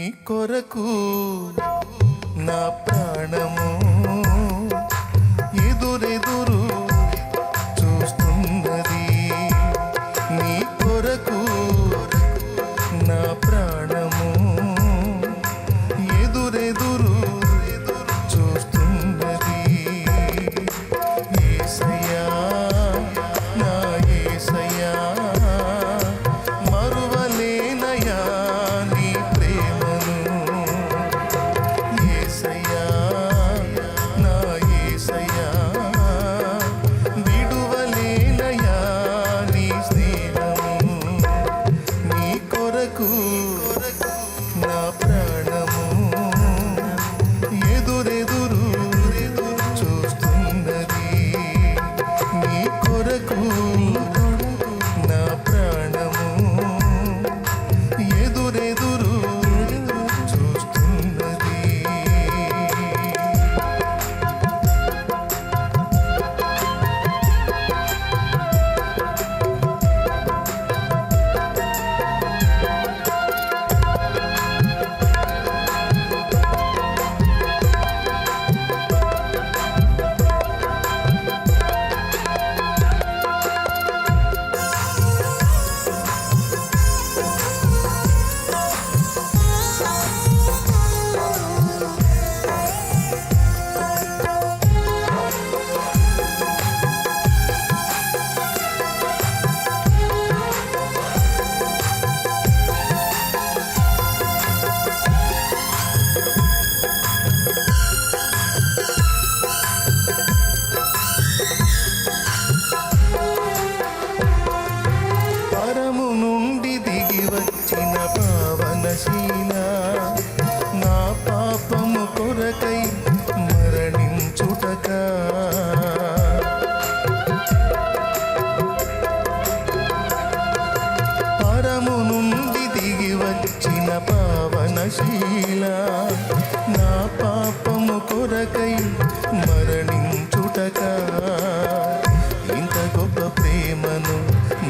నీ కొరకు నా ప్రాణము ఎదురెదురు చూస్తున్నది. నీ కొరకు నా ప్రాణము ఎదురెదురు చూస్తున్నది. యేసయ్యా నా యేసయ్యా మరువలేనయా నీ ప్రేమను. యేసయ్యా నా యేసయ్యా విడువలేనయా నీ స్నేహము. నీ కొరకు నా ప్రాణము ఎదురెదురు చూస్తున్నది. నీ కొరకు నా ప్రాణము ఎదురెదురు చూస్తున్నది. పరము నుండి దిగి వచ్చిన పావనశీల నా పాపము కొరకై మరణించుటక. పరము నుండి దిగి వచ్చిన పావనశీల నా పాపము కొరకై మరణించుటక. ఇంత గొప్ప ప్రేమను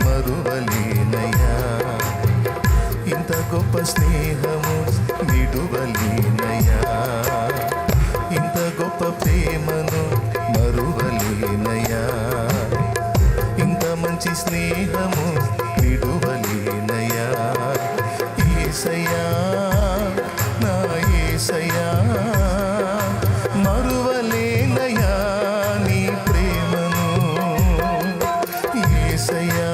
మరువలేనయా, ఇంత గొప్ప స్నేహము విడువలేనయా. ఇంత గొప్ప ప్రేమను మరువలేనయా, ఇంత మంచి స్నేహము విడువలేనయా. యేసయ్యా నా యేసయ్యా మరువలేనయా నీ ప్రేమను. యేసయ్యా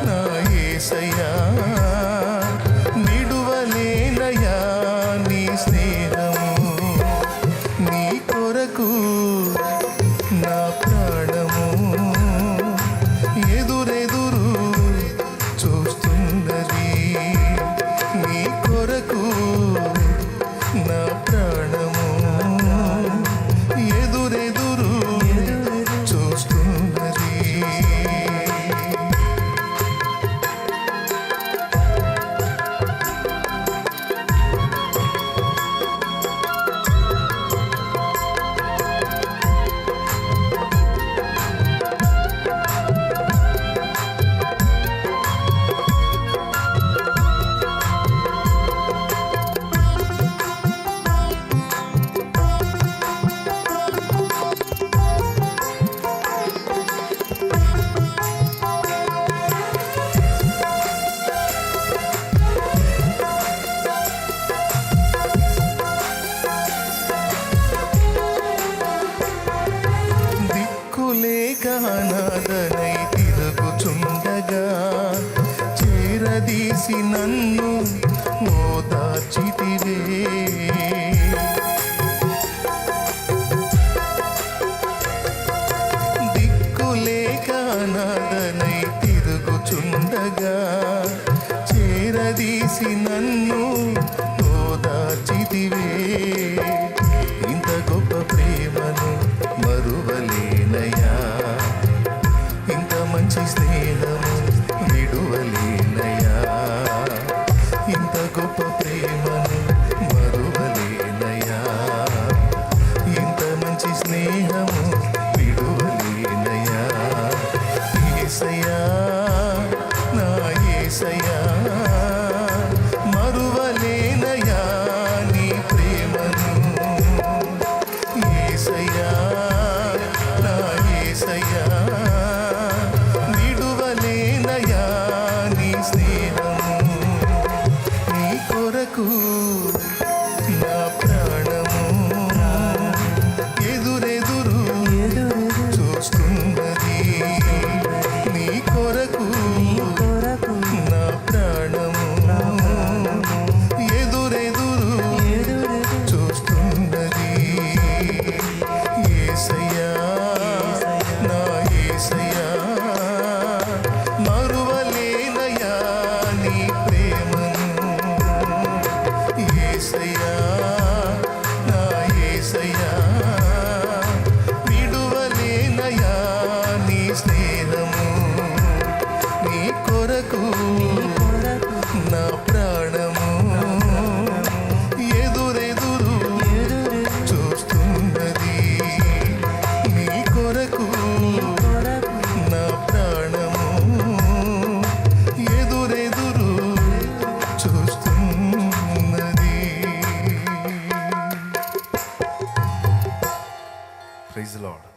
నా యేసయ్యా విడువలేనయా నీ స్నేహము. నీ కొరకు నా ప్రాణము ఎదురెదురు చూస్తున్నది. నీ కొరకు నా ప్రాణము ఎదురెదురు చూస్తున్నది. దిక్కులేక అనాథనై తిరుగుచుండగా చేరదీసి నన్ను ఓదార్చితివే. దిక్కులేక అనాథనై తిరుగుచుండగా చేరదీసి నన్ను ఓదార్చితివే. ఇంత గొప్ప ప్రేమను మరువలేనయా, ఇంత మంచి స్నేహము విడువలేనయా. ఇంత గొప్ప ప్రేమను మరువలేనయా. కొరకు నా ప్రాణము ఎదురెదురు చూస్తున్నది. నీ కొరకు నా ప్రాణము ఎదురెదురు చూస్తున్నది. యేసయ్యా నా యేసయ్యా మరువలేనయా నీ ప్రేమను. యేసయ్యా నా యేసయ్యా విడువలేనయా నీ స్నేహము. నీ కొరకు నా ప్రాణము ఎదురెదురు చూస్తున్నది. నీ కొరకు నా ప్రాణము ఎదురెదురు చూస్తున్నది. Praise the lord.